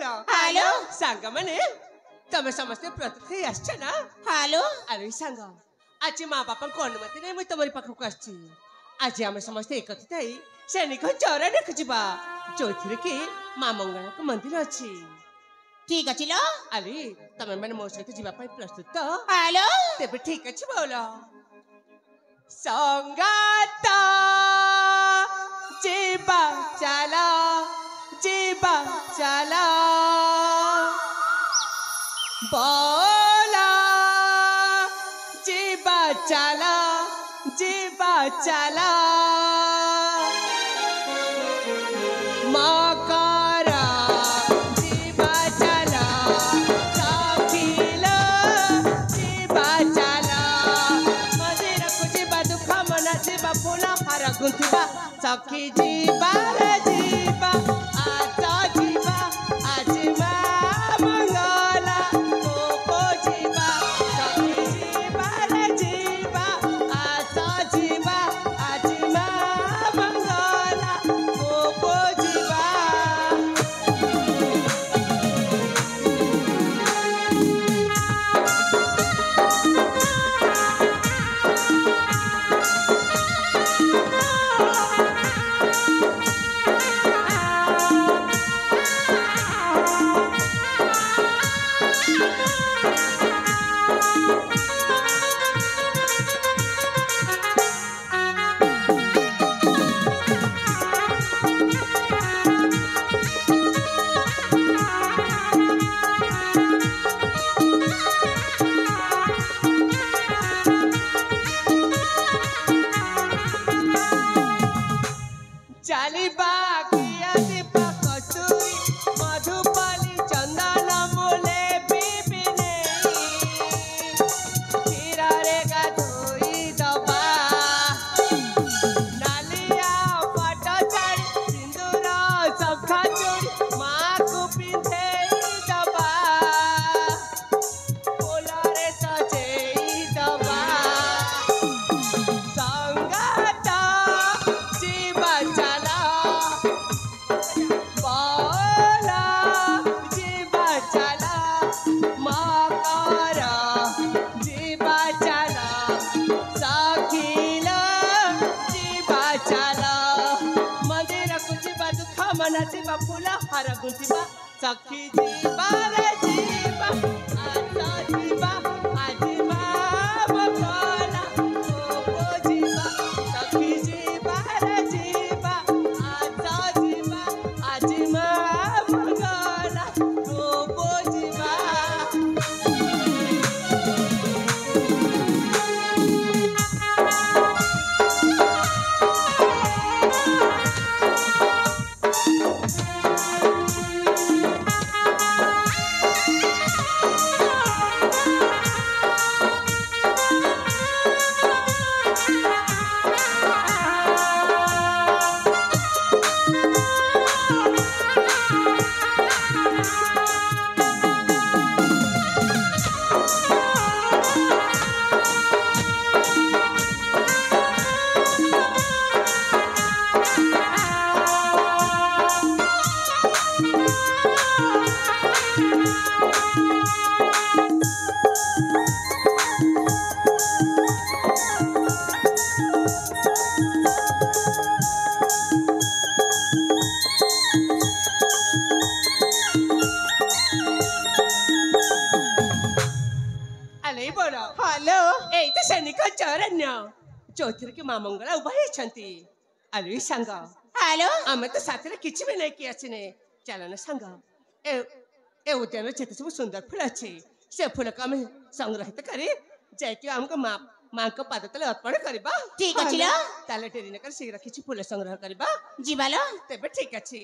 बोलो हेलो सांग माने तमे समस्त प्रतिथि आछे ना हेलो अरे सांग आज माँ बापा को अनुमति नहीं मुझे तुम्हारी पाखक आछि आज आम समस्त एकत्रित होई सैनिक चौरा देख जिबा जो कि माँ मंगला को मंदिर अच्छी ठीक अछि लो अरे तमे मैंने मो सहित जीवा पाई प्रस्तुत तो हेलो तेबे ठीक अछि बोलो संगात जीवा चला बोला जीवा चला मकरा जीवा चला साखिला जीवा चला मदिरा को जीवा दुख मना जीवा फूला हार गुंथिबा सखी जीवा रे जीवा आता जीवा आज माँ मंगला को जीवा सखी जीवा रे जीवा आता जीवा आज माँ मंगला को जीवा चालिबा किया दीपा कटुई मधुपाली चंदन मूले पिपिने खीरा रे गाधोई दबा नालिया पाट चाड़ी सिंदूर सखा चूड़ी माँ को पिंधे दबा फूलरे सजेई दबा संगात जीवा चला बोला जीवा चला मकरा जीवा चला साखिला जीवा चला मंदिर को जीवा दुख मना जीवा फूला हार गुंथिबा सखी जीवा रे जीवा आता जीवा आज माँ मंगला को जीवा सखी जीवा रे जीवा आता जीवा आज माँ मंगला को जीवा अले बोलो हेलो एई तो सैनिक चौरन्य चौधरी के माँ मंगला उभा होइछंती अरे सांग हेलो आमे तो साथरे किछि भी नहीं कि आछने चलो ना सांग ए उद्यान जेते सब सुंदर फूल अछि से फूल को आमे संग्रहित करी जे कि हमको माँ को पाद तले अर्पण करबा ठीक अछि लो ताले डेरी न कर शीघ्र किछि फूल संग्रह करबा जीवा लो तेबे ठीक अछि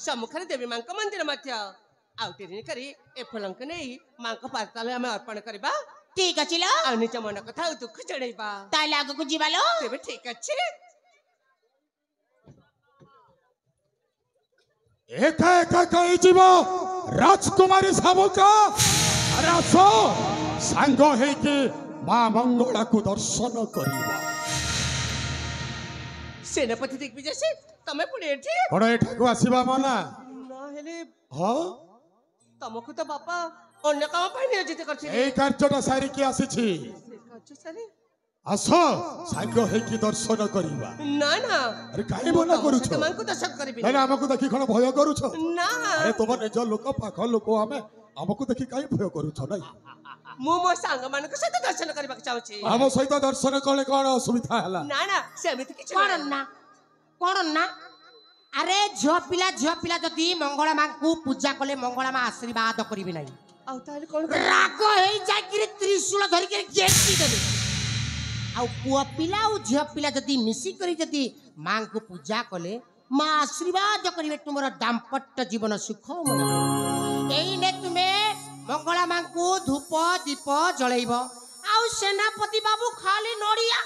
सम्मुखरे देवी मांक मंदिर मध्य आउ डेरी करी ए फलंक नहीं मांक पाताले हमें अर्पण करबा ठीक अछि लो आ निज मन कथा दुख जणैबा ताले आगु को जीवा लो तेबे ठीक अछि एका एका कई जीव राजकुमारी सामुका रासो सांग है कि मां मंगला को दर्शन करिबा सेनापति दिग्विजय से तमे पुणे एठी कोन एठा को आसीबा मना ना हेले हां तमको तो बापा अन्य काम पाई नियोजित करछि ए कार्यटा सारी की आसीछि काज सारे आसो सांग है कि दर्शन करिबा ना ना अरे काहे मना करू छ तमको दर्शन करबी ना हमको देखि खण भय करू छ ना अरे तुम निज लोक पाख लोक हमें हमको देखि काहे भय करू छ नै मु मो सांग मानक सहित दर्शन करबा चाहूछि हम सहित दर्शन कले कोन असुविधा हला ना ना सेमिति किछ कोन ना अरे झियो पिला जदी मंगला मां को पूजा कले मंगला मां आशीर्वाद करिबि नै आउ ताले कोन राग हेई जाय कि त्रिशूल धरि के गेटी देबे आ पुआ पिला और झियो पिला जदी मिसी करी जदी मां को पूजा कले मां आशीर्वाद करिवे तुमर दाम्पत्य जीवन सुखमय एई ने तुमे मंगला मां को धूप दीप जळैबो आ सेनापति बाबू खाली नडिया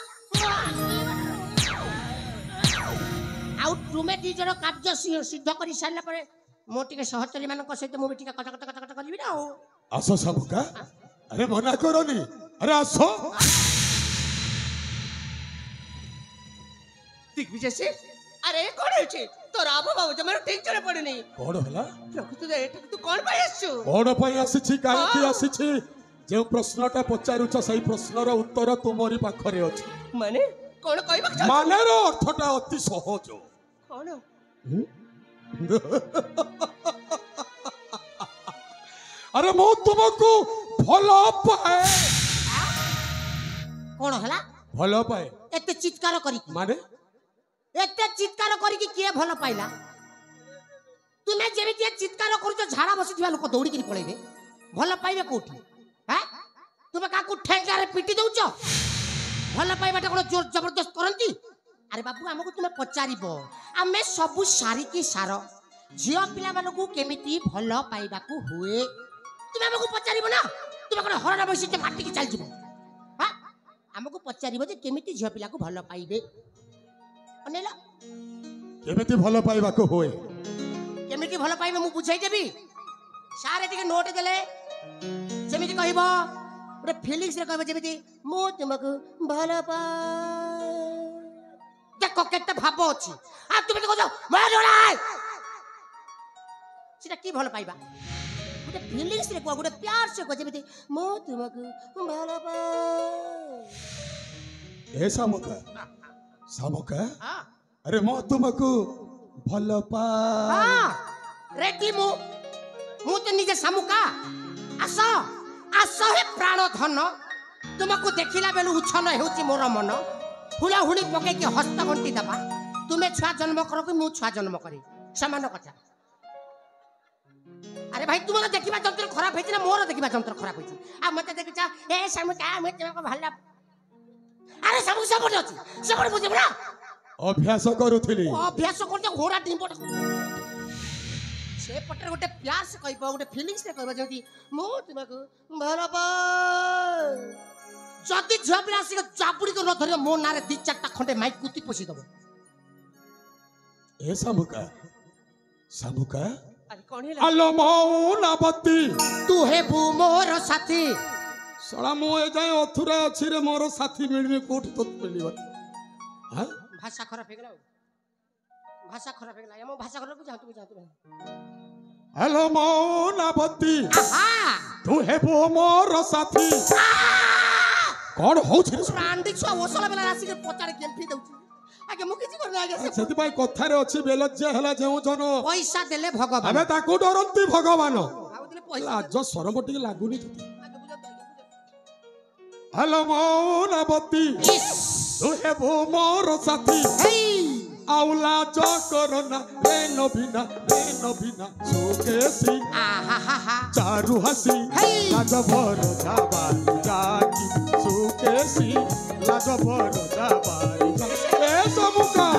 आ तुमे दी जण कार्य सिद्ध करि सारला परे मो टिके सहचरी मानक सहित मो टिके कट कट कट कट करिबि ना आसो सामुका अरे मना करनी अरे आसो दिग्विजय से अरे कोन होछि तोर आबो बाबू जमर ठीक चले पड़नी कोन हला प्रकृति दे एठक तू कोन पाई आछू कोन पई आसीछि काहे की आसीछि जे प्रश्नटा पचारुछ सही प्रश्नर उत्तर तुमरी पाखरे अछि माने कोन कहबा चाहू मानेर अर्थटा अति सहज कोन अरे मो तुमको भलो पाए कोन हला भलो पाए एते चित्कार करी माने एते चित्कार करी कि के भलो पाइला तुमे जेमिति चित्कार करूछ झाड़ा बसिथिबा लोक दौड़ी करी पळेबे भलो पाइबे कोठी हैं तुमे काकू ठेंगारे पिटी दउछ भलो पाइबाटा कोन जोर जबरदस्त करंती अरे बाबू हमको तुमे पचारिबो आमे सबु सारी की सार झियो पिला मानकू केमिति भलो पाइबाकू हुए तुमे हमको पचारिबो ना तुमे कोन हरण बसिते फाटी की चल जिवो हां हमको पचारिबो जे केमिति झियो पिला को भलो पाइबे अनेला केमिति भलो पाइबा को होए केमिति भलो पाइबे मु बुझाई देबी सारे टिके नोट देले जेमिति कहबो रे फीलिंग्स रे कहबो जेमिति मु तुमको भलो पाए देखो केते भाबो अछि आ तुमे कहजो मैं जोड़ाय सेटा की भलो पाइबा गुटे फीलिंग्स रे को गुटे प्यार से को जेमिति मु तुमको भलो पाए ए सामुका सामुका हां अरे मो तुमको भलो पाए हां रेडी मु तो निजे सामुका आसो आसो हे प्राण धन तुमको देखिला बेलु उछन हेउची मोर मन फुला हुणी पके के हस्त घंटी दबा तुमे छुआ जन्म करो कि मु छुआ जन्म करी समान कथा अरे भाई तुम देखिबा जंत्र खराब होइछि ना मोर देखिबा जंत्र खराब होइछि आ मते देखिचा ए सामुका मैं तुमको भल्ला अरे सब सब अछि सब बुझे बड़ा अभ्यास करूथिली अभ्यास करते घोड़ा डिंपट से पटर गोटे प्यार से कहबो गोटे फीलिंग्स से कहबो जदी मु तुमको भलो पाए जदी झपिला से चापुड़ी को न धरियो मो नारे दी चारटा खंडे माइक कुती पोसी दबो ए सामुका सामुका अरे कोन हेला आलो मौनावती तू हे बु मोर साथी सळा मो ए जाय अथुरा अछि रे मोर साथी मिलनी कोठी तो मिलिबो हां भाषा खराब हो गेला भाषा खराब हो गेला मो भाषा खराब को जानतु हेलो मौनावती आहा तू हेबो मोर साथी कौन हो छी रांडी छुआ ओसला बेला राशि के पचारे केम्फी दउची आगे मु किछि करना आगे सेति भाई कथारे अछि बेलज्ज हला जेउ जन पैसा देले भगवान हमें ताकू डरंती भगवान भाउतले पैसा लाज शरम टिके लागुनी थती हेलो मौनावती तू हेबो मोर साथी आउला जो करना रे नभिना सुकेसी आहा हा हा चारु हसी लाजबर जाबारी जाकी सुकेसी लाजबर जाबारी ए समुका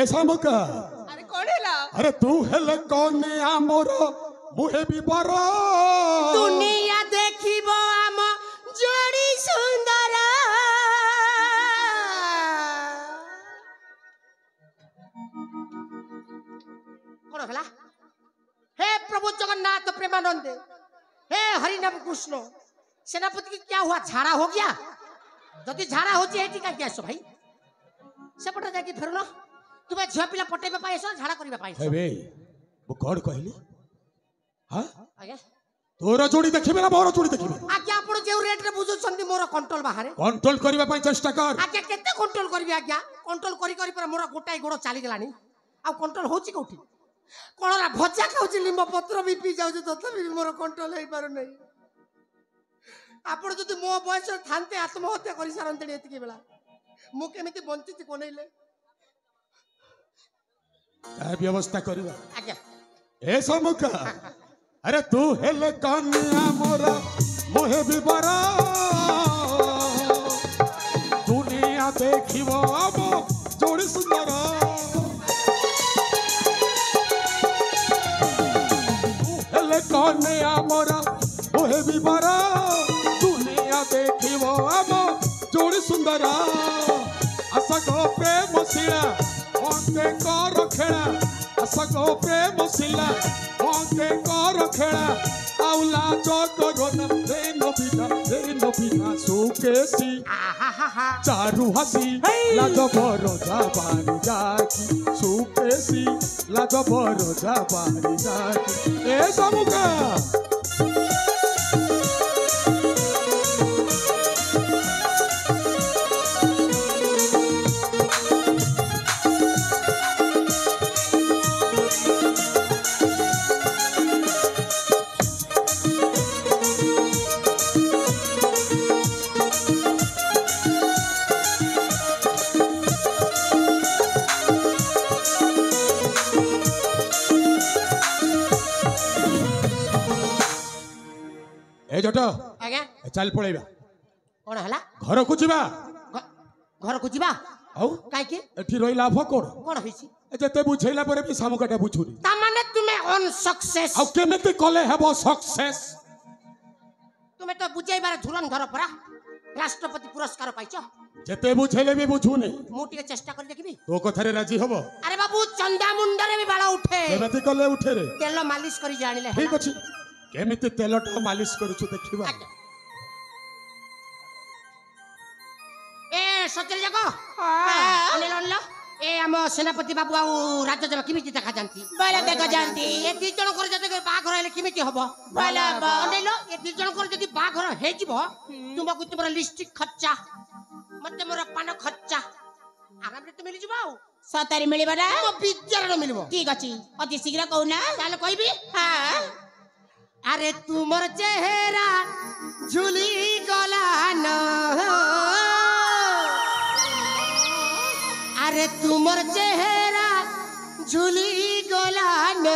ए शामुका अरे कौन है अरे तू हेले कौन आमर मुहे भी बर दुनिया देखिबो आम जोड़ी सुंदर कौन हला हे प्रभु जगन्नाथ प्रेमानंद हे हरिनाम कृष्ण सेनापति की क्या हुआ झाड़ा हो गया जदि झाड़ा होची एठी का क्या भाई सेपटे जाके फेरनो तुम्हें झिया पिला पटेबे पाइसो झाड़ा करिबे पाइसो हे बे वो कौन कहली हां आज्ञा तोर जोड़ी देखिबे ना मोर जोड़ी देखिबे आज्ञा आपण जे रेट रे बुझु छंदी मोर कंट्रोल बाहरे कंट्रोल करबा पई चेष्टा कर आज्ञा केते कंट्रोल करबी आज्ञा कंट्रोल करी करी पर मोर गोटाई गोड़ चाली गलानी आ कंट्रोल होची कोठी कोणरा भजा खाउची लिंब पत्र भी पी जाउची तथापि मोर कंट्रोल हेई पारो नै आपण जदि मो बयस थानते आत्महत्या करी सारंतणी एतिकी बेला मु केमिति बंचिति कोनैले का व्यवस्था करबा आज्ञा ए शामुका अरे तू हेले कन्या मोरा मोहे भी बरा दुनिया देखिबो अब जोड़ी सुंदर तू हेले कन्या मोरा मोहे भी बरा दुनिया देखिबो अब जोड़ी सुंदर आशा को प्रेम शिला ओके कर खेला आशा को प्रेम शिला ओके कर खेला आउला चोकरोना रे नबीना सुकेसी चारु हसी लाज बरो जाबारी जाकी सुकेसी लाज बरो जाबारी जाकी ए शामुका ए जट आज्ञा चल पळेबा कोन हला घर को जीवा घर को जीवा आउ काई के एठी रही लाभ कोन कोन होइसी जते बुझैला परे भी शामुकाटा बुझुनी ता माने तुमे अनसक्सेस आउ केमिति कले हेबो सक्सेस तुमे तो बुझाइबार धुरंधर परा राष्ट्रपति पुरस्कार पाइछ जते बुझैले भी बुझुनी मु टिके चेष्टा कर देखबी तो कथारे राजी हबो अरे बाबू चंदा मुंडरे भी बाला उठे केमिति कले उठे रे तेल मालिश करी जानिले ठीक अछि केमिति तेलटा मालिश करूछु देखिबा ए सचल जाको अनिल अनिल ए हम सेनापति बाबू आ राज्य जन किमिति देखा जानती बाला देखा जानती ए दी जन कर जदि बाघर हेले किमिति हबो बाला अनिल ए दी जन कर जदि बाघर हे जिवो तुमको तुमरा लिपस्टिक खर्चा मते मोर पान खर्चा आराम रे तो मिल जिवो सतारी मिलिबा ना मो बिचार मिलबो ठीक अछि अति शीघ्र कहूना ताले कहबी हां अरे तुमर चेहरा झुली गला न अरे तुमर चेहरा झुली गला न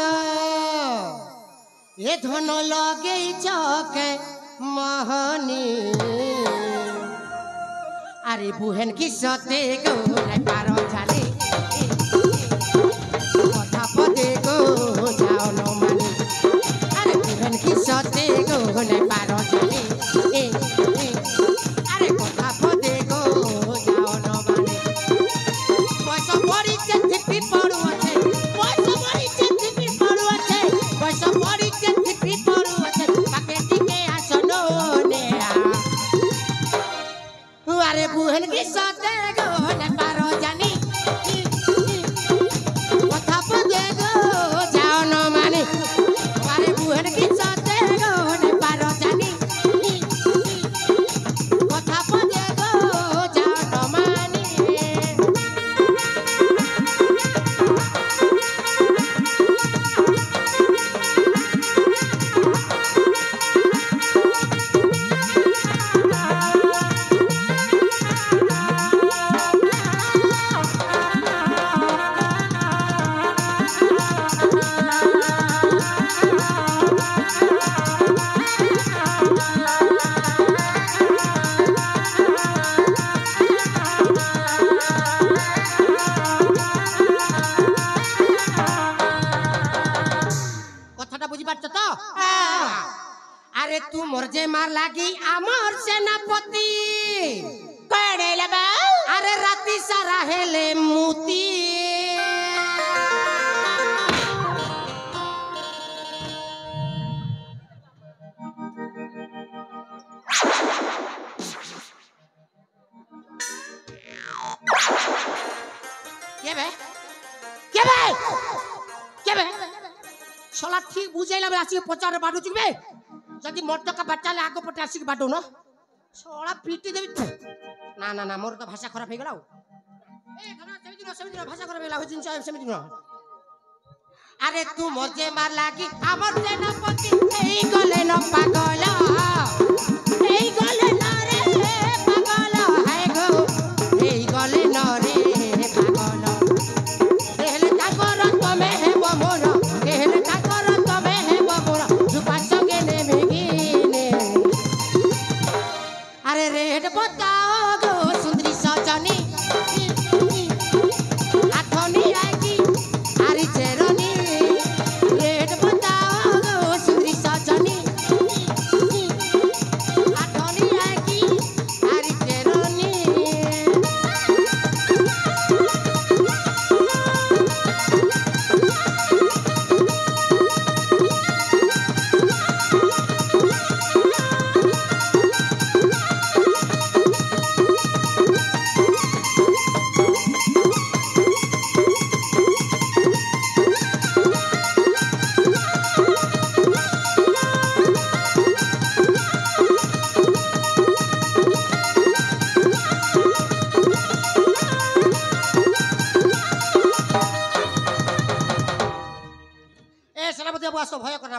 ए धन लगे चके महनी अरे बुहेन की सते गो नहीं पारो जाले कथा पदे गो जाओ न मानी अरे बुहेन की सते गो नहीं पारो जाले अरे कथा पदे गो जाओ न मानी पैसा बड़ी चिट्ठी पड़ू আছে पैसा बड़ी चिट्ठी पड़ू আছে पैसा बड़ी चिट्ठी पड़ू আছে তাকে টিকে আসনো নেয়া अरे बुहन की सते गो न पारो जानी कथा पदे गो जाओ न मानी अरे बुहन की सते गो न पारो जानी कथा पदे गो जाओ न मानी मार लागी आमर सेनापति कड़े लबा अरे राती सारा हेले मुती শালা ঠিক বুঝাইলাম আসি পচারে বাড়ু চুকবে যদি মর্তকা বাচ্চালে আগে পটে আসি বাড়ু না শালা পিটি দেবি না না না মোর তো ভাষা খারাপ হয়ে গেল এই ধর সেমিদিন ভাষা খারাপ হয়ে গেল হইছিন সেমিদিন আরে তু মজে মার লাগি আমার সেনাপতি এই গলে ন পাগল এই গলে ন রে পাগল হায় গো এই গলে ন রে পাগল দেহলে তাকর তমে হে বমর দেহলে তাকর তমে হে বমর জুপা সঙ্গে নে মেগিনে আরে রেড बताओ গো সুন্দরী সজনী আঠনি আইকি আরি চেরনি রেড बताओ গো সুন্দরী সজনী আঠনি আইকি আরি চেরনি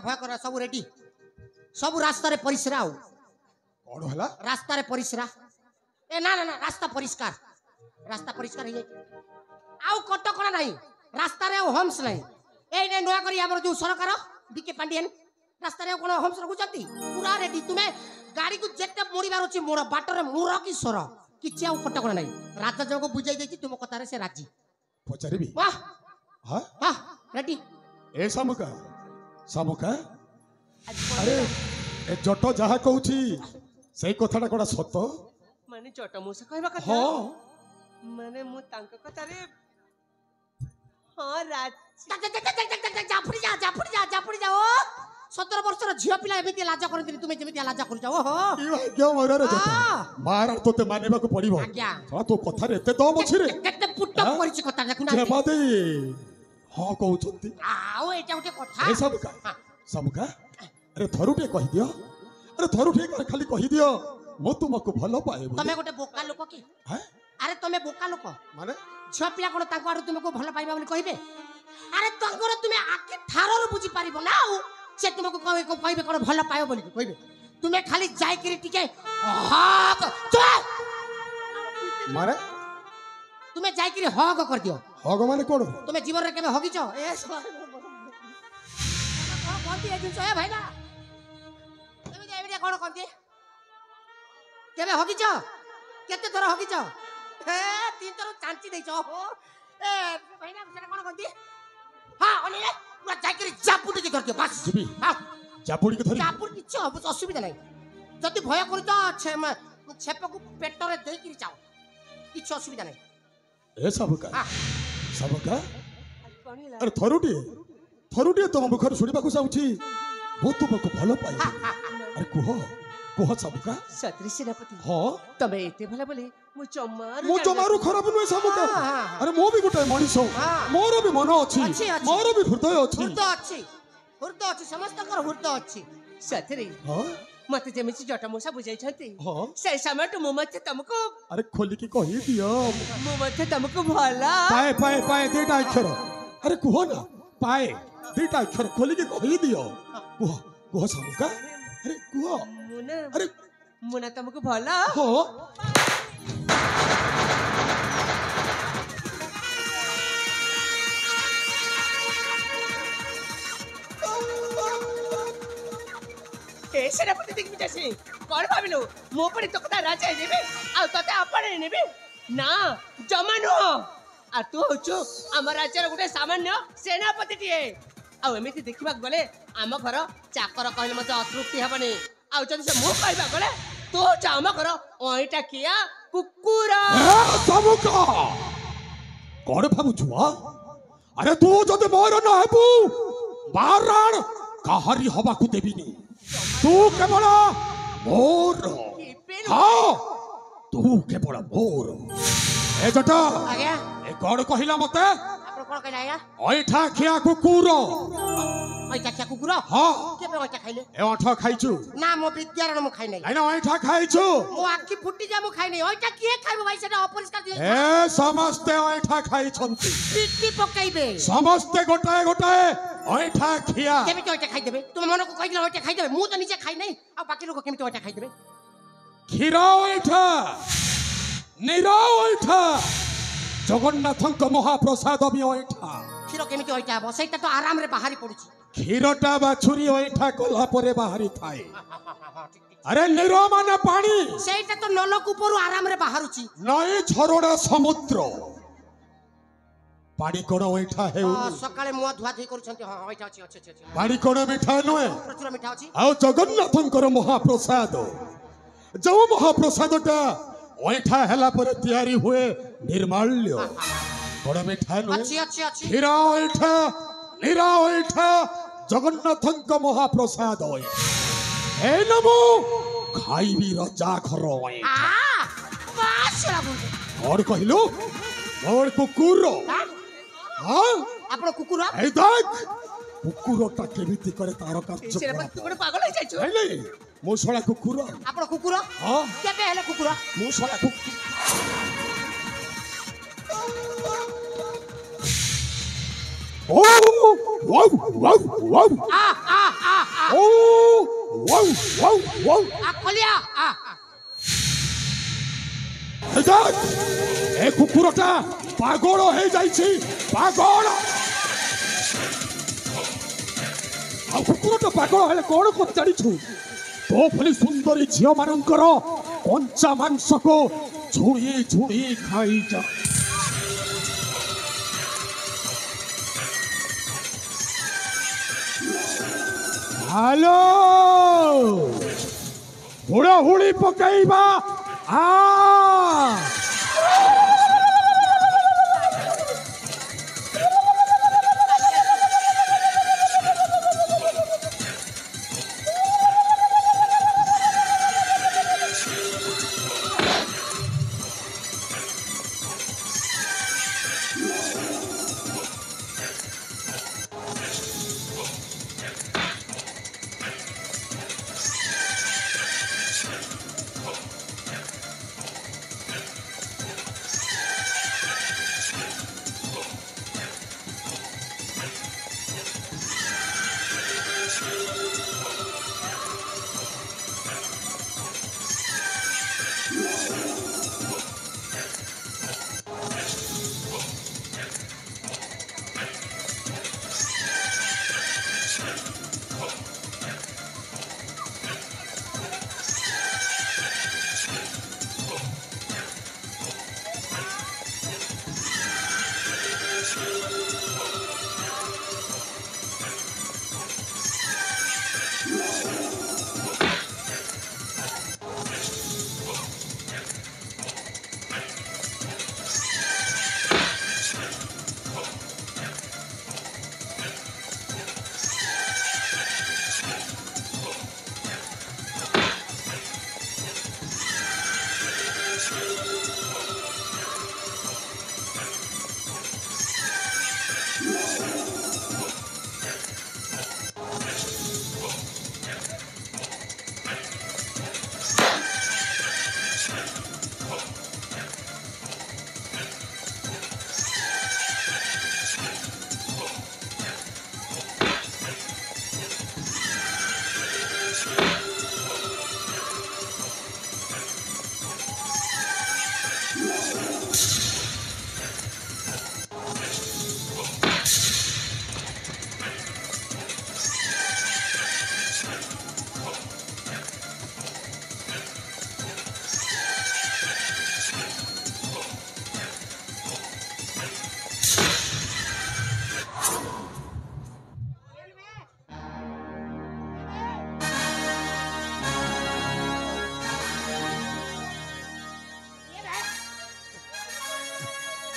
भय कर सब रेडी सब रास्ता रे परिसरा आउ कौन हला रास्ता रे परिसरा ए ना ना ना रास्ता परिष्कार हो जाय आउ कटकणा नहीं रास्ता रे होम्स नहीं ए ने नया करी हमर जो सरकार डीके पांडियन रास्ता रे कोन होम्स रखुचंती पूरा रेडी तुमे गाड़ी को जेते मोड़ीबार अछि मोड़ बाटर मुर की सर किछि आउ कटकणा नहीं राजा जग बुझाई देछि तुम कथा रे से राजी पचारिबी वाह हां हां रेडी ए सामुका सामुका अरे ए जट जहा कहूची सही कथाटा कोडा सत माने जट मोसा कहबा कथा हां माने मु तांका कथा रे हां राज जापुड़ी जा ओ 17 वर्षर झियो पिला एमिति लाज करंती तुमे जेमिति लाज कर जाओ हो ई भाई क्यों मारा रे जट मार तोते मानेबा को पड़िबो आज्ञा तो तो कथा रे एते दम अछि रे केते पुटक परिछि कथा देखु ना जेबा दे हां कहउछंती आओ एटा उठे कथा ए सबका अरे थरुटे कहि दियो अरे थरुटे खाली कहि दियो मो तुमको भलो पाए तमे गोटे बोका लोक की हैं अरे तमे बोका लोक माने झियो पिला कोन ताको आरो तुमको भलो पाइबा बोली कहिबे अरे तंगर तुमे आके थारर बुझी पारिबो ना से तुमको कहबे कोन भलो पाइबो बोली कहिबे तुमे खाली जाय करी टिके हक चुप मारे तुमे जाय करी हक कर दियो हग माने कोन तुमे जीवन रे केबे हगिचो ए कोनती ए जिंस ए भाईला एबे कोन कोनती केबे हगिचो केते थोर हगिचो ए तीन थोर चांची देचो हो ए भाईला सेटा कोन कोनती हां ओनी रे पूरा जाय करी जापुटी के धरतियो बस जीबी हां जापुड़ी के धरी जापुर किछ असुविधा नै जति भय करी तो छेप को पेट रे देई करी जाओ किछ असुविधा नै ए सबका सबका कोन हिला अरे थरुटे तो मुखर सुनिबा को चाहूची वो तुमको भलो पाए अरे कुह सबका सत्री सेनापति हां तमे एते भला बोले मु चमारू खराब नुए सबका अरे मो भी गोटे मनिसो मोर भी मन अछि मोर भी हृदय अछि समस्त कर हृदय अछि सत्री हां मते जेमिति जटा मोसा बुझाई छथि हां से समय तो मु मते तुमको अरे खोली की कहि दियो मु मते तुमको भला पाए देटा अक्षर अरे कुह ना पाए देटा अक्षर खोली की कहि दियो कुह सबका अरे कुह मुना तुमको भला हां ए सेनापति देखि बिचासी कोन भाबिलो मो पड़ी तो कथा राजा नेबे आ तते आपणे नेबे ना जमानो आ तू होचो हम राज्यर गुटे सामान्य सेनापति टिए आ एमिति देखिबा गले आम घर चाकर कहले मते अतृप्ति हेबनी ଆଉ ଯଦି ସେ ମୁଁ କହିବା ଗଲେ ତୁ ଚାମ କର ଅଇଟା କିଆ କୁକୁର ସାବୁକା କଣ ଭାବୁଛୁ ଆରେ ତୁ ଯଦି ମୋର ନ ହେବୁ ବାରଣ କାହାରି ହବାକୁ ଦେବିନି ତୁ କେବଳ ମୋର ହଁ ତୁ କେବଳ ମୋର ଏ ଜଟା ଆଜ୍ଞା ଏ କଣ କହିଲା ମତେ ଆପଣ କଣ କହିଲେ ଆଜ୍ଞା ଅଇଠା ଖିଆ କୁକୁର ଅଇଟା ଖିଆ କୁକୁର ହଁ କେବେ ଅଇଟା ଖାଇଲେ ଏ ଅଠ ଖାଇଛୁ ନା ମୋ ବିଦ୍ୟାରଣ ମୁଁ ଖାଇ ନାହିଁ ନାଇଁ ନା ଅଇଠା ଖାଇଛୁ ମୋ ଆଖି ଫୁଟି ଯା ମୁଁ ଖାଇ ନାହିଁ ଅଇଟା କିଏ ଖାଇବ ଭାଇ ସେଟା ଅପରିଷ୍କାର ଜିନିଷ ଏ ସମସ୍ତେ ଅଇଠା ଖାଇଛନ୍ତି ପିଟି ପକେଇବେ ସମସ୍ତେ ଗୋଟାଏ ଗୋଟାଏ ଅଇଠା ଖିଆ କେମିତି ଅଇଟା ଖାଇଦେବେ ତୁମ ମନକୁ କହିଥିଲେ ଅଇଟା ଖାଇଦେବେ ମୁଁ ତ ନିଜେ ଖାଇ ନାହିଁ ଆଉ ବାକି ଲୋକ କେମିତି ଅଇଟା ଖାଇଦେବେ କ୍ଷୀର ଅଇଠା ନିର ଅଇଠା ଜଗନ୍ନାଥଙ୍କ ମହାପ୍ରସାଦ ବି ଅଇଠା କ୍ଷୀର କେମିତି ଅଇଟା ହବ ସେଇଟା ତ ଆରାମରେ ବାହାରି ପଡୁଛି କ୍ଷୀରଟା ବାଛୁରୀ ଅଇଠା କଲା ପରେ ବାହାରି ଥାଏ ଆରେ ନିର ମାନେ ପାଣି ସେଇଟା ତ ନଲକୂପରୁ ଆରାମରେ ବାହାରୁଛି ନଈ ଝରଣା ସମୁଦ୍ର ପାଣି କଣ ଅଇଠା ହେଉନି ସକାଳେ ମୁହଁ ଧୁଆ ଧୁଇ କରୁଛନ୍ତି ହଁ ଅଇଠା ଅଛି ଅଛି ଅଛି ପାଣି କଣ ମିଠା ନୁହେଁ ପ୍ରଚୁର ମିଠା ଅଛି ଆଉ ଜଗନ୍ନାଥଙ୍କର ମହାପ୍ରସାଦ ଯୋଉ ମହାପ୍ରସାଦଟା ଅଇଠା ହେଲା ପରେ ତିଆରି ହୁଏ ନିର୍ମାଲ୍ୟ କଣ ମିଠା ନୁହେଁ ଅଛି ଅଛି ଅଛି କ୍ଷୀର ଅଇଠା ନିରା ଅଇଠା ଜଗନ୍ନାଥଙ୍କ ମହାପ୍ରସାଦ ଏ ନମୁ ଖାଇବି ରଜା ଘର ଅଇଠା କଣ କହିଲୁ ମୋର କୁକୁର ହଁ ଆପଣ କୁକୁର এই দেখ কুকুরটা কেমিতি করে তার কাজ ସେଟା ପାଇଁ ତୁ ଗୋଟେ ପାଗଳ ହେଇଯାଇଛୁ ନାଇଁ ମୁଁ ଶଳା କୁକୁର ଆପଣ କୁକୁର ହଁ କେବେ ହେଲେ କୁକୁର ମୁଁ ଶଳା କୁକୁର ଓ ୱାଉ ୱାଉ ୱାଉ ଆ ଆ ଆ ଆ ଓ ୱାଉ ୱାଉ ୱାଉ ଖଲିଆ ଆ এই দেখ এই কুকুরটা পাগল হয়ে যাইছি পাগল ଆଉ କୁକୁରଟା ପାଗଳ ହେଲେ କଣ କରି ଜାଣିଛୁ ତୋ ଭଳି ସୁନ୍ଦରୀ ଝିଅ ମାନଙ୍କର କଞ୍ଚା ମାଂସକୁ ଝୁଣି ଝୁଣି ଖାଇଯା ହ୍ୟାଲୋ ହୁଳହୁଳି ପକେଇବା ଆ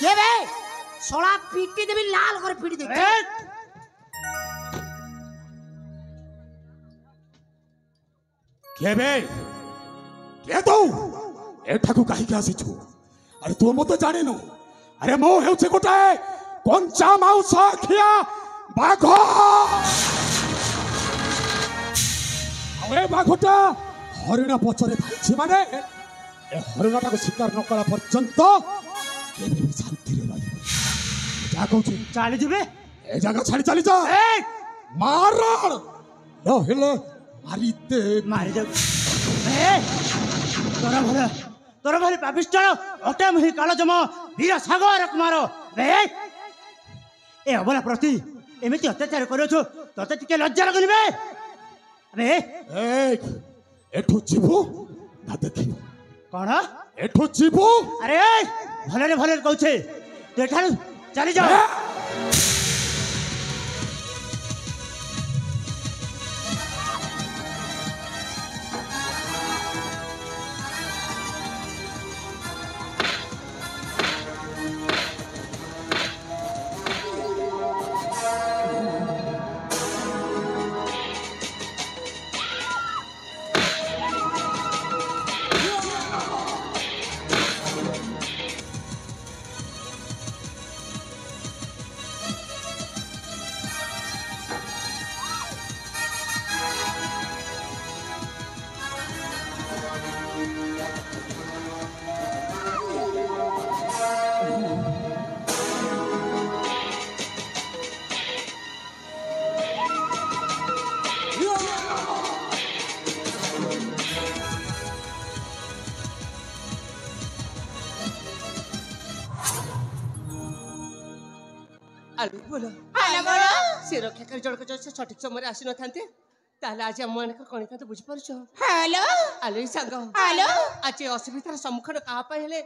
के बे सोला पीटी देबी लाल कर पीटी दे केबे के तू एठाकू काहे के आसी छु अरे तू मते जाने नु अरे मो हेउचे गोटाए कंचा मांस खिया बाघ अरे बाघटा हरिणा पछरे थाइछि माने ए हरिणाटाको शिकार न कला पर्यंत केबे भी शांति रे रहि जा कहू चाली जिबे ए जगह छाड़ी चली जा मार न हेले मारिते मारी जा तोरा भले पापिष्ट अटे मुहि काल जम वीर सागर कुमार ए अबला प्रति एमिति अत्याचार करूछु तते टिके लज्जा लगनी बे अबे ए एठो जीवो ना देखियो कौन एठो जीवो अरे भले कहू छे देखालु चली जाओ आलू बोलो से रक्षा कर जड़क जो सठिक समय आसी न थांते ताले आज हम माने कोनी का तो बुझ परछो हेलो आलू संग हेलो आज असुविधार सम्मुखीन कहा हेले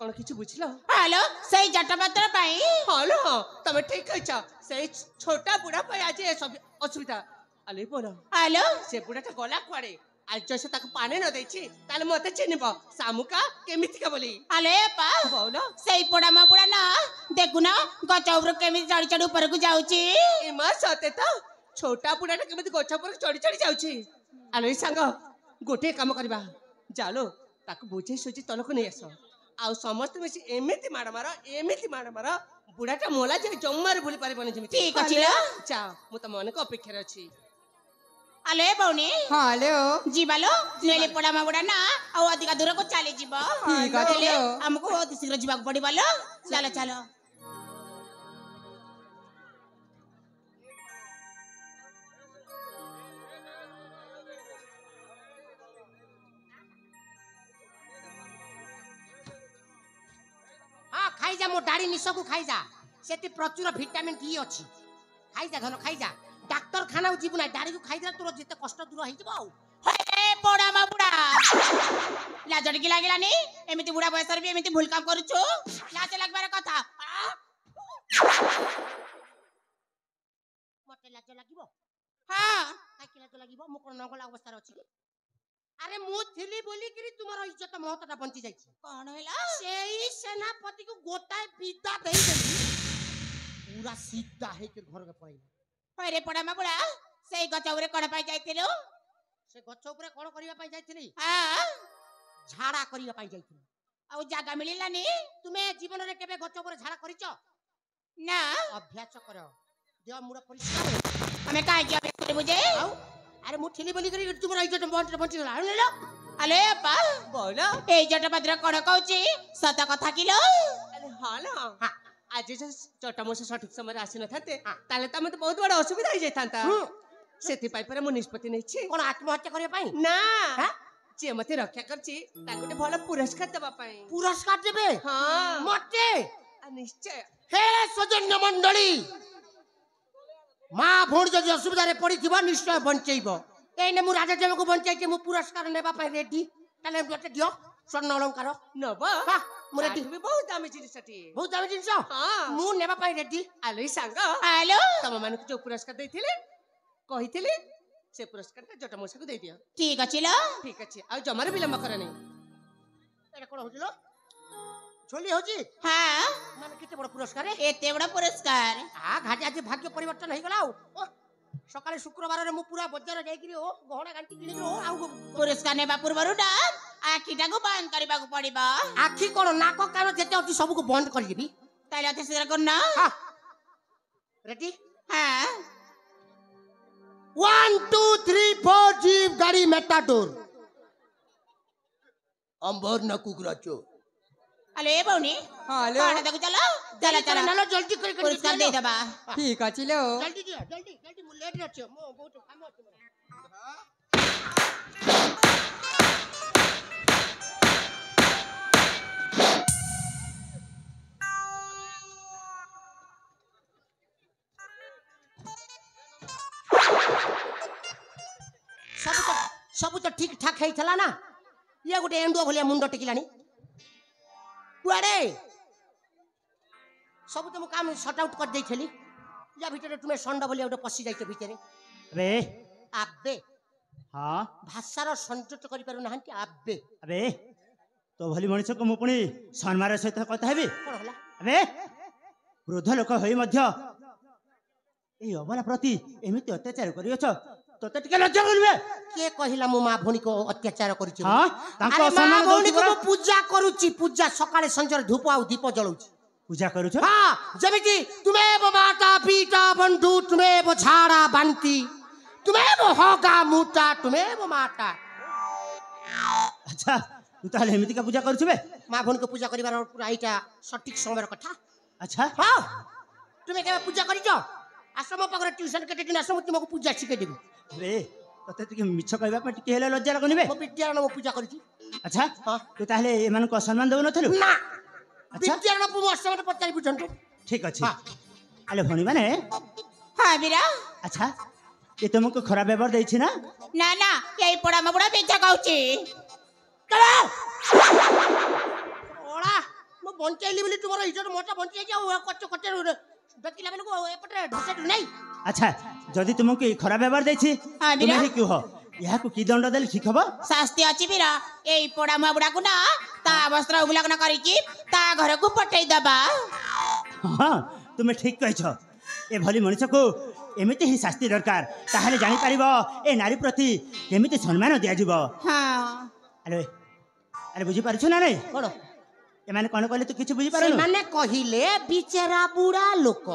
कौन किसी बुझल हेलो सही जटपत्र पाई हेलो तमे ठीक कह से छोटा बुढ़ा पे आज सब असुविधा आलू बोलो हेलो से बुढ़ाटा गला कुआड़े आज जैसे ताको पानी न देछि ताले मते चिनिबो सामुका केमितिका बोली अले पा बोलो सही पोड़ा मा पोड़ा ना देखु ना गच ऊपर केमिति चढ़ी चढ़ी ऊपर को जाउची इमा सते तो छोटा बुढ़ाटा केमिति गछ ऊपर चढ़ी चढ़ी जाउछि आलो संग गोटे काम करबा जालो ताको बुझे सुझी तलको नै आसो आ समस्त मिसी एमिति मार मार बुढ़ाटा मोला जे जम्मार भूली पारिबनी जेमिति ठीक अछि लो जा मु त मन को अपेक्षा अछि अले बौनी हेलो जीवालो नेले पोड़ा मा पोड़ा ना आ अधिका दूर को चली जीवो ठीक अछि लो हमको बहुत शीघ्र जीवा को पड़िबा लो चलो चलो हां खाई जा मो डाड़ी निस को खाई जा सेति प्रचुर विटामिन डी अछि खाई जा धन खाई जा डाक्टर खाना जीवु ना डाड़ी को खाई दे तोर जते कष्ट दूर होई जबो हे पोड़ा मा पोड़ा लाजड़ की लागिलानी एमिति बुढ़ा बयसर भी एमिति भूल काम करूछु लाज लागबार कथा मते लाज लागिबो हां काकी लाज लागिबो मो कोन नगला अवस्था अछि अरे मु थिली बोली करी तुम्हारा इज्जत महत्वटा बंची जाईछि कोन होला सेई सेनापति को गोटाए विदा देई देली पूरा सीधा है के घर के पड़े अरे पोड़ा मा पोड़ा सही गच ऊपर कोन पाई जाइतिलो से गछ ऊपर कोन करिया पाई जाईथिली हां झाड़ा करिया पाई जाईथिली आ जागा मिलिलानी तुमे जीवन रे केबे गछ ऊपर झाड़ा करिचो ना अभ्यास करो देह मुड़ परिष्कार हमें काहे की अभ्यास करे बुझे आउ अरे मु थिली बोली करी तुम्हारा इज्जत बंची गला ले लो अले अपा बोलो ए जटपत्र कोन कहूची सत कथा किलो अरे हां ना हां आज जे चटमो से सठिक समय आसी न थाते ताले त मते बहुत बड़ा असुविधा हो जायतांता सेति पाई पर मो निष्पत्ति नै छी कोन आत्महत्या करिया पाई ना हां जे मते रक्षा करछि ता गोटे भलो पुरस्कार देबा पाई पुरस्कार देबे हां मते निश्चय हे सौजन्य मंडली मां भोर जदि असुविधा रे पड़ी थिबा निश्चय बंचैबो एने मु राजा देव को बंचाई के मु पुरस्कार नेबा पाई रेडी ताले गोटे दियो स्वर्ण अलंकार नब हां मु रेडी भी बहुत दामी जिनिस अटी बहुत दामी जिनिस हां मु नेबा पाई रेडी आलोई सांग हेलो तम मान जो पुरस्कार देथिले कहिथिले से पुरस्कार का जटा मोसा को दे दियो ठीक अछि लो ठीक अछि आ जमार विलंब कर नै एटा कोन होजलो ঝোলি হচ্ছে হ্যাঁ মানে কেতে বড় পুরস্কার এতে বড় পুরস্কার ঘাটে আজ ভাগ্য পরিবর্তন হয়ে গলা সকালে শুক্রবার মু পুরা বଜାର যাইকিরি ও গহଣା গাಂಟಿ কিনিକି ও ଆଉ পুরস্কার নেবা ପୂର୍ବରୁ ନା ଆଖିଟାକୁ ବନ୍ଦ କରିବାକୁ ପଡିବ ଆଖି କଣ ନାକ କାନ ଯେତେ ଅଛି ସବୁକୁ ବନ୍ଦ କରିଦେବି ତାହେଲେ ଅତି ଶୀଘ୍ର କରୁନ ରେଡି হ্যাঁ 1 2 3 4 जीप गाड़ी मेटाडोर अंबर न कुकराचो আলো এ বউনি হ্যালো কাটা দেখো চলো চলো চলো নালো জলদি করে পুরস্কার দিয়ে দেবা ঠিক আছে লো জলদি দিও জলদি জলদি মু লেট রে আছে মো বহুত কাম আছে सब तो ठीक ठाक है चला ना ये गोटे एंडुआ भलिया मुंड टेकिलानी कुआडे सब तो मु काम शॉर्ट आउट कर देइछली या भीतर तुमे संड भलिया गोटे पसी जाइछ भीतर अबे आबे हाँ भाषार संजोट करि पारु नाहंती आबे अबे तो भली मनुष्य को मु पुणी सम्मान सहित कथा हेबी कोन होला अबे वृद्ध लोक होई मध्य ए अबला प्रति एमिति अत्याचार करियछ तोते टिके लज्जा करबे के कहिला मु मां भौणी को अत्याचार करिछि हां तांको अरे मां सम्मान भौणी दउछि को पूजा करूछि पूजा सकाळे संजर धूप आ दीप जळौछि पूजा करूछ हाँ जमिति तुम्हें माता पिता बंधु तुम्हें झाड़ा बांती तुम्हें होगा मुटा तुम्हें माता अच्छा तू ताले एमिति का पूजा करूछ बे मां भौणी को पूजा करिवार पूरा एटा सटीक समय कथा अच्छा हाँ तुम्हें केबे पूजा करिजो आश्रम पाखरे ट्यूशन केते दिन आश्रम तुमको पूजा शिखे देबी अबे तोते टिके मिछ कहबा पे टिके हेले लज्जा लगनी बे मो विद्यारण मो पूजा करिछि अच्छा हाँ तू ताले एमान को सम्मान देउ नथलु ना अच्छा विद्यारण पु आश्रम रे पचारि बुझंतु ठीक अछि हाँ अले भणी माने হ্যাঁ বীরা अच्छा ये तुमको खराब व्यवहार देछि ना না না এই পোড়া মাবুড়া মিথ্যা কହୁଛି चलो ओला मो बंचाइली बोली तुमरो इज्जत मोटा बंचाइ जाऊ कच्च कच्च देखिला बेलको एपटे ढसेट नहीं अच्छा जदि तुमको ये खराब व्यवहार देछि हाँ, तुम बिना। ही क्यों हो यहाँ को की दंड देले ठीक हबो শাস্তি ଅଛି বীরা এই পোড়া মাবুড়াକୁ ନା ତା ବସ୍ତ୍ର ଉଲଗ୍ନ କରିକି ତା ଘରକୁ ପଠେଇ ଦେବା हाँ तुम्हें ठीक कह ए भली मनुष्य को एमिति ही शास्ति दरकार ताहले जानि परिबो ए नारी प्रति केमिति सम्मान दिया जिवो ହଁ अरे अरे बुझी पारछु ना नहीं कोन ए माने कोन कहले तू किछ बुझी से पारनु माने कहिले बिचेरा बुढ़ा लोक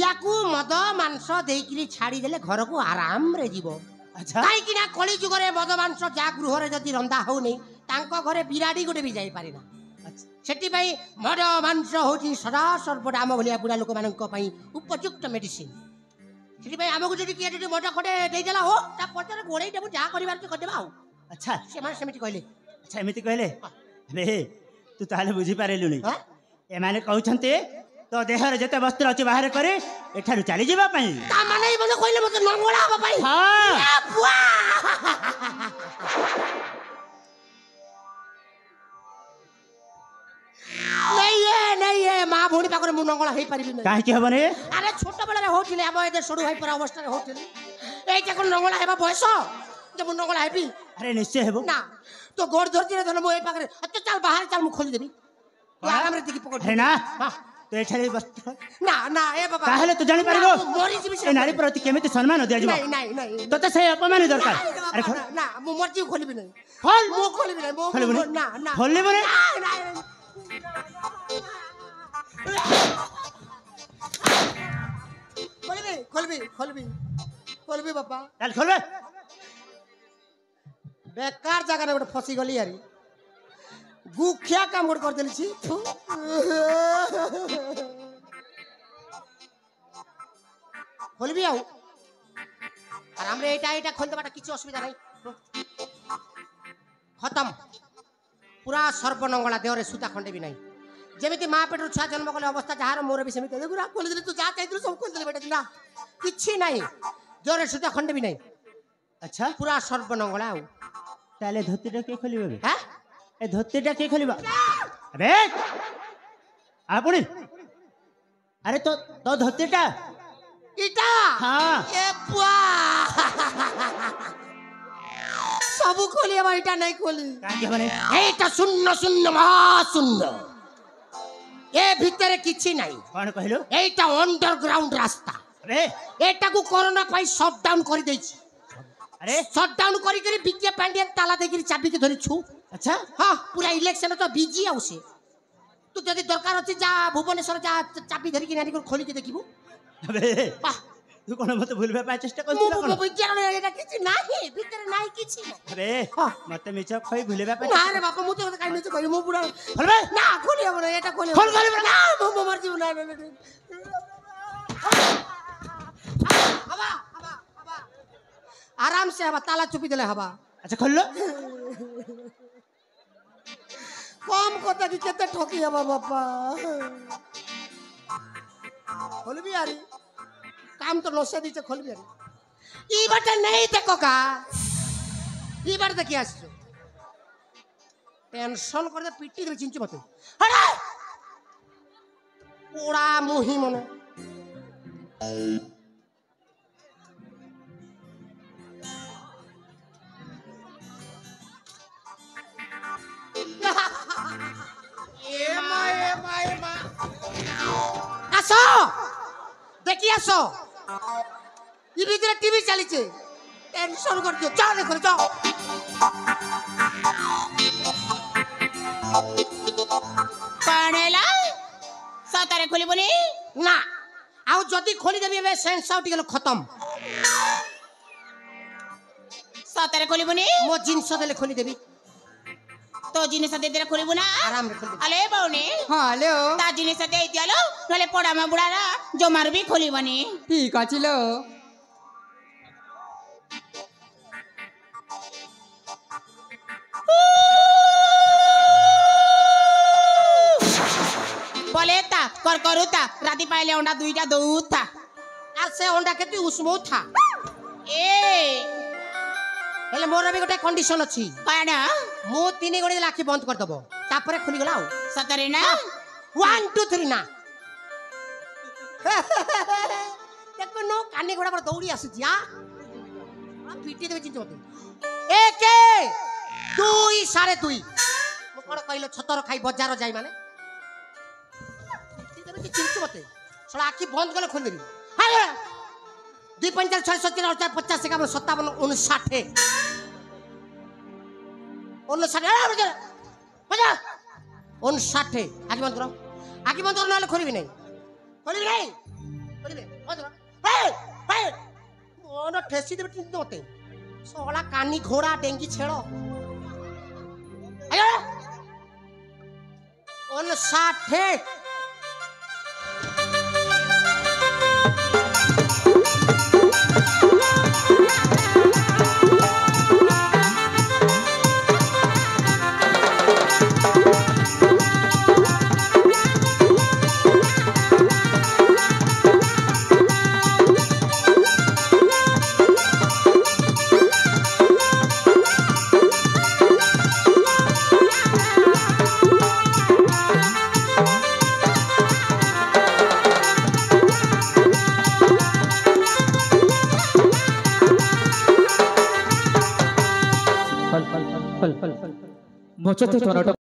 याकू मद मांस देइकिरी छाड़ी देले घर को आराम रे जीवो अच्छा काई कि ना कली जुगरे मद मांस जा गृह रे जदी रंदा होनी तांको घरे बिराडी गोटे भी जाई पारिना अच्छा सेठी भाई मद मांस होची सदा सर्वदा आम भलिया बुढ़ा लोक मानक पई उपयुक्त मेडिसिन सेठी भाई हमको जदी किए जदी मद खडे देई देला हो ता पचरे गोड़े देबु जा करिवार के करदेबा हो अच्छा से माने सेमिति कहले अच्छा एमिति कहले अरे तू ताहले बुझी पारेलु नहीं हां ए माने कहउछन्ते तो देहर जते वस्त्र अछि बाहर करे एठारु चली जिबा पई ता माने ई मने कहले मते नंगोला हो भाई हां ए बुआ नहीं ये मां भौणी पाखरे मु नंगोला हेई परिबि नहीं काहे के हबने अरे छोट बेला होथिले हम एदे सडू भाई पर अवस्था रे होथिले एटा कोन नंगोला हेबा बयस जे मु नंगोला हेबी अरे निश्चय हेबो ना तो गोड़ धरती रे धन मो ए पाखरे अत चल बाहर चल मु खोली देबी तू आराम रे दिखी पकड़ अरे ना हां तो एठारे वस्त्र ना ना ए बाबा ताहले तू जानि पारिबो मोरी जीबी ए नारी प्रति केमिति सम्मान दिया जिवो नहीं नहीं तो से अपमान दरकार अरे खोल ना मु मर्जी खोलिबी नहीं खोल मु खोलिबी नहीं मु खोलिबी ना ना खोलले बने खोलबी बापा चल खोलबे बेकार जगह रे फसी गली यारी गुखिया काम गोट कर देली छी खोलबी आउ आराम रे एटा खोल देबाटा किछ असुविधा नहीं खत्म पूरा सर्वनंगला देह रे सूता खंडे भी नहीं जेमिति मां पेटर छुआ जन्म कले अवस्था जहार मोर भी सेमिति देखुरा खोल देली तू जा चाहिए सब खोल देली बेटा ना किछि नहीं देह रे सूता खंडे भी नहीं अच्छा पूरा सर्वनंगला आउ ताले धोतीटा के खोलिबे बे हैं ए धोतीटा के खोलिबा अबे आपुनी अरे तो धोतीटा इटा हाँ ए बुआ सब खोली अब इटा नहीं खोली का के बने एटा शून्य शून्य महाशून्य ए भितर किछि नाही कौन कहलु एटा अंडरग्राउंड रास्ता अरे एटा को कोरोना पाई शट डाउन कर देछि अरे शट डाउन करी करी बिके पांडियन ताला देकरी चाबी के धरि छु अच्छा हां पूरा इलेक्शन तो बिजी आउसे तू जदी दरकार अछि जा भुवनेश्वर जा चाबी धरि के नानी को खोली के देखिबू अबे वाह तू कोन मते भूलबे पा चेष्टा मो करছিস मो विचार एटा किछि नाही भितर नाही किछि अरे हां मते मिछ खई भूलबे पा ना रे बापा मु तो काई नहीं कहि मु पूरा खोलबे ना खोली हम एटा खोली खोल ना मो मर जीव ना हवा हवा आराम से हवा ताला चुपी देले हवा अच्छा खोल लो कम कथा कि केते ठकी हवा बापा खोलबी यारी काम तो नसे दीचे खोलबी यारी ई बटे नहीं देखो का ई बार देखि आसो टेंशन कर दे पिटी दे चिंचु मते अरे ओड़ा मोही मने आसो देखि आसो ई भीतर टीवी चली छे टेंशन कर दियो जा देखो जा कणेला सतारे खोलिबनी ना आउ जदी खोली देबी बे सेंस आउट गेलो खत्म सतारे खोलिबनी मो जिंस देले खोली देबी तो जिनिस दे दे खोलिबु ना आराम रे खोली अले बौनी हां हेलो ता जिनिस दे दियालो नले पड़ा मा बुड़ा ना जो मार भी खोलिबनी ठीक आछिलो बोले ता कर करूता राती पाइले अंडा दुईटा दउता आ से अंडा केती उस्मो था ए हेले मोर भी गोटे कंडीशन अछि काना मो 3 गणी लाखी बंद कर दबो तापरे खुली गला सतारे ना 1 2 3 ना देखो नो कानी घोड़ा पर दौड़ी आसी जा आ पीटी देबे चिंच मते 1 2 2.5 मो कोन कहलो छतर खाई बाजार जाई माने पीटी देबे चिंच मते सला आखी बंद गले खोल देबी हाय 2 5 6 7 8 50 51 57 59 59 आगे बंद करो ना खोली भी नहीं मोन ठेसी देबे टिंट मते सोला कानी घोड़ा डेंगी छेड़ो आयो 59 मोचते